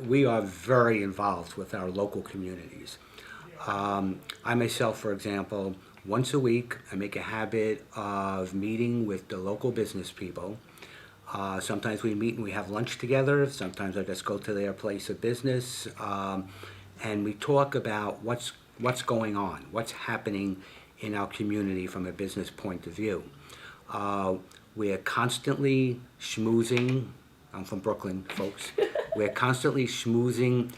we are very involved with our local communities. I myself, for example, once a week, I make a habit of meeting with the local business people. Sometimes we meet and we have lunch together. Sometimes I just go to their place of business, and we talk about what's going on, what's happening in our community from a business point of view. We're constantly schmoozing. I'm from Brooklyn, folks. We're constantly schmoozing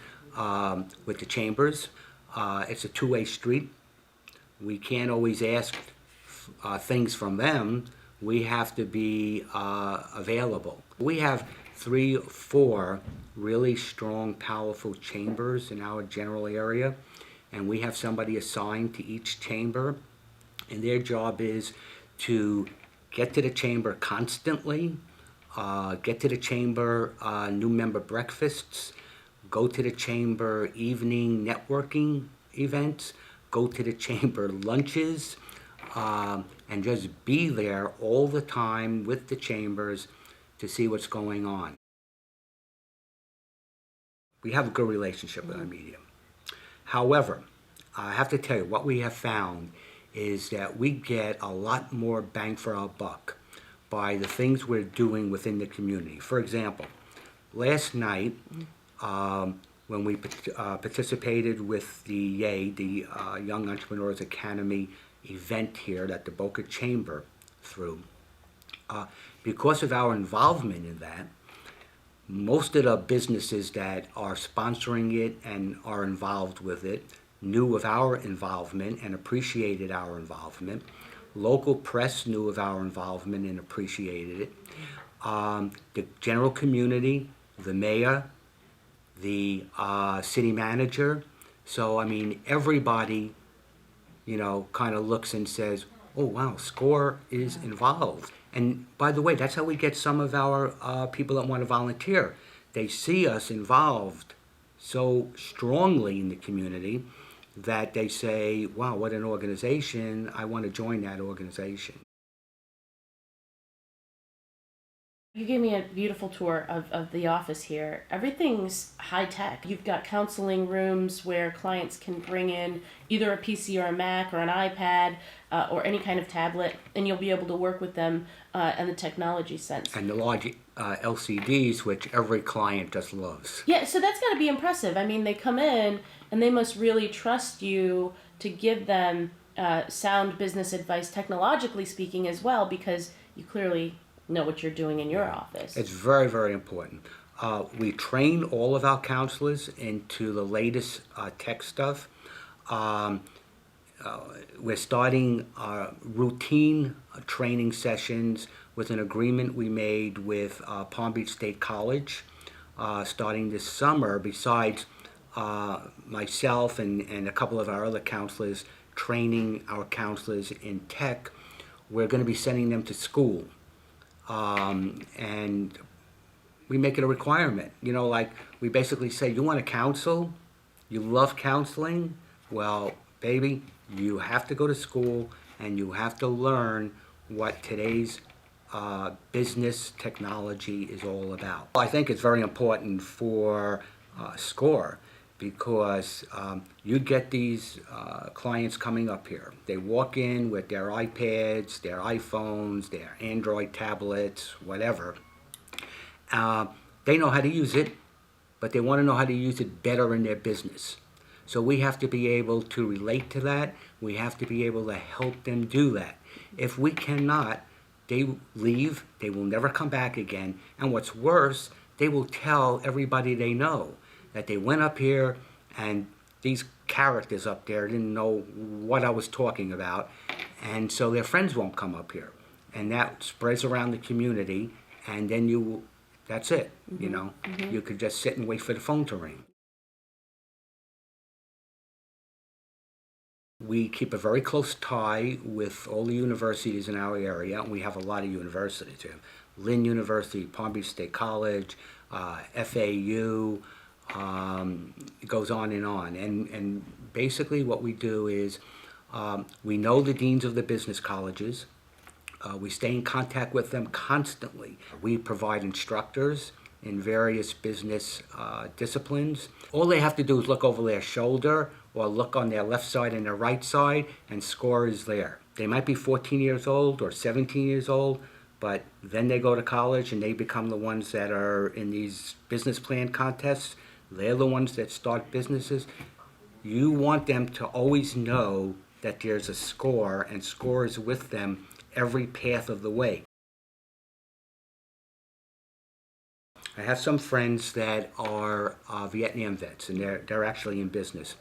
with the chambers. It's a two-way street. We can't always ask things from them. We have to be available. We have 3 or 4 really strong, powerful chambers in our general area, and we have somebody assigned to each chamber, and their job is to get to the chamber constantly, get to the chamber new member breakfasts, go to the chamber evening networking events, go to the chamber lunches, and just be there all the time with the chambers to see what's going on. We have a good relationship with our medium. However, I have to tell you, what we have found is that we get a lot more bang for our buck by the things we're doing within the community. For example, last night, when we participated with the YAY, the Young Entrepreneurs Academy event here that the Boca Chamber threw, because of our involvement in that, most of the businesses that are sponsoring it and are involved with it knew of our involvement and appreciated our involvement. Local press knew of our involvement and appreciated it. The general community, the mayor, the city manager. So, I mean, everybody, kind of looks and says, oh, wow, SCORE is involved. And by the way, that's how we get some of our people that want to volunteer. They see us involved so strongly in the community that they say, wow, what an organization, I want to join that organization. You gave me a beautiful tour of the office here. Everything's high tech. You've got counseling rooms where clients can bring in either a PC or a Mac or an iPad or any kind of tablet, and you'll be able to work with them in the technology sense. And the large LCDs, which every client just loves. Yeah, so that's got to be impressive. I mean, they come in and they must really trust you to give them sound business advice, technologically speaking as well, because you clearly know what you're doing in your office. It's very, very important. We train all of our counselors into the latest tech stuff. We're starting routine training sessions with an agreement we made with Palm Beach State College starting this summer. Besides myself and a couple of our other counselors training our counselors in tech, we're going to be sending them to school. And we make it a requirement. Like we basically say, you want to counsel? You love counseling? Well, baby, you have to go to school and you have to learn what today's business technology is all about. I think it's very important for SCORE because you get these clients coming up here. They walk in with their iPads, their iPhones, their Android tablets, whatever. They know how to use it, but they want to know how to use it better in their business. So we have to be able to relate to that. We have to be able to help them do that. If we cannot, they leave, they will never come back again. And what's worse, they will tell everybody they know that they went up here and these characters up there didn't know what I was talking about. And so their friends won't come up here. And that spreads around the community, and then that's it, You could just sit and wait for the phone to ring. We keep a very close tie with all the universities in our area, and we have a lot of universities here. Lynn University, Palm Beach State College, FAU, it goes on. And basically what we do is we know the deans of the business colleges. We stay in contact with them constantly. We provide instructors in various business disciplines. All they have to do is look over their shoulder or look on their left side and their right side, and SCORE is there. They might be 14 years old or 17 years old, but then they go to college and they become the ones that are in these business plan contests. They're the ones that start businesses. You want them to always know that there's a SCORE, and SCORE is with them every path of the way. I have some friends that are Vietnam vets, and they're actually in business.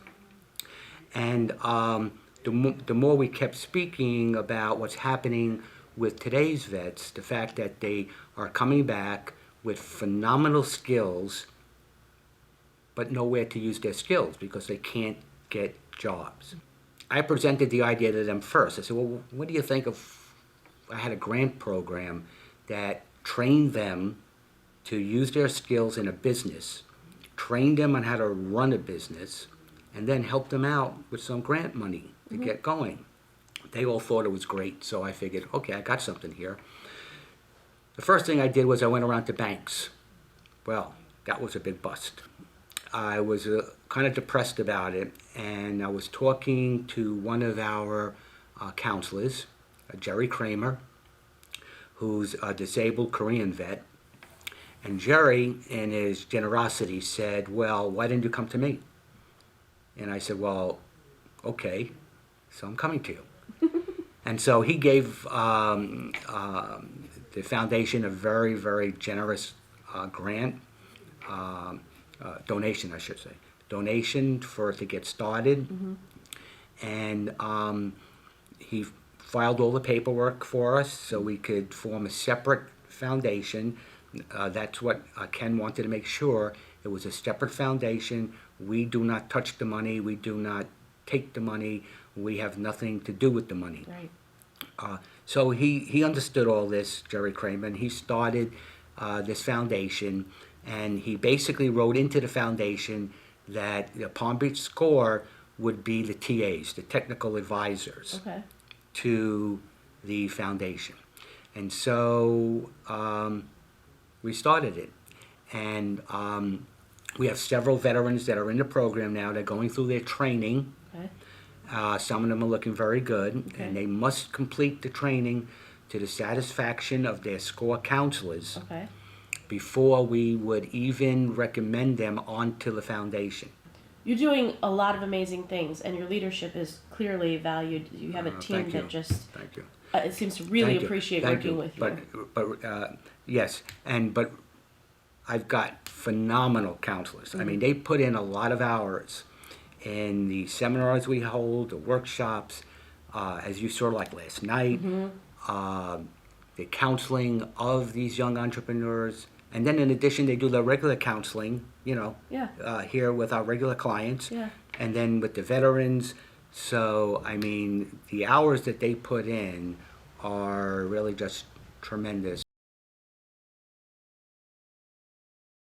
And the more we kept speaking about what's happening with today's vets, the fact that they are coming back with phenomenal skills, but nowhere to use their skills because they can't get jobs. I presented the idea to them first. I said, well, what do you think of, I had a grant program that trained them to use their skills in a business, trained them on how to run a business, and then helped them out with some grant money to get going. They all thought it was great, so I figured, okay, I got something here. The first thing I did was I went around to banks. Well, that was a big bust. I was kind of depressed about it, and I was talking to one of our counselors, Jerry Kramer, who's a disabled Korean vet. And Jerry, in his generosity, said, well, why didn't you come to me? And I said, well, okay, so I'm coming to you. And so he gave the foundation a very, very generous grant, donation, I should say. Donation to get started. And he filed all the paperwork for us so we could form a separate foundation. That's what Ken wanted to make sure. It was a separate foundation. We do not touch the money. We do not take the money. We have nothing to do with the money. Right. So he understood all this, Jerry Kramer, and he started this foundation, and he basically wrote into the foundation that the Palm Beach SCORE would be the TAs, the technical advisors, Okay. to the foundation. And so we started it. And we have several veterans that are in the program now. They're going through their training. Okay. Some of them are looking very good. Okay. And they must complete the training to the satisfaction of their SCORE counselors Okay. before we would even recommend them onto the foundation. You're doing a lot of amazing things, and your leadership is clearly valued. You have a team Thank you. that just Thank you. it seems to really Thank you. appreciate Thank working you. with you. But yes, but I've got phenomenal counselors. I mean, they put in a lot of hours in the seminars we hold, the workshops, as you saw like last night, the counseling of these young entrepreneurs. And then in addition, they do the regular counseling, Yeah. here with our regular clients. Yeah. And then with the veterans. So, I mean, the hours that they put in are really just tremendous.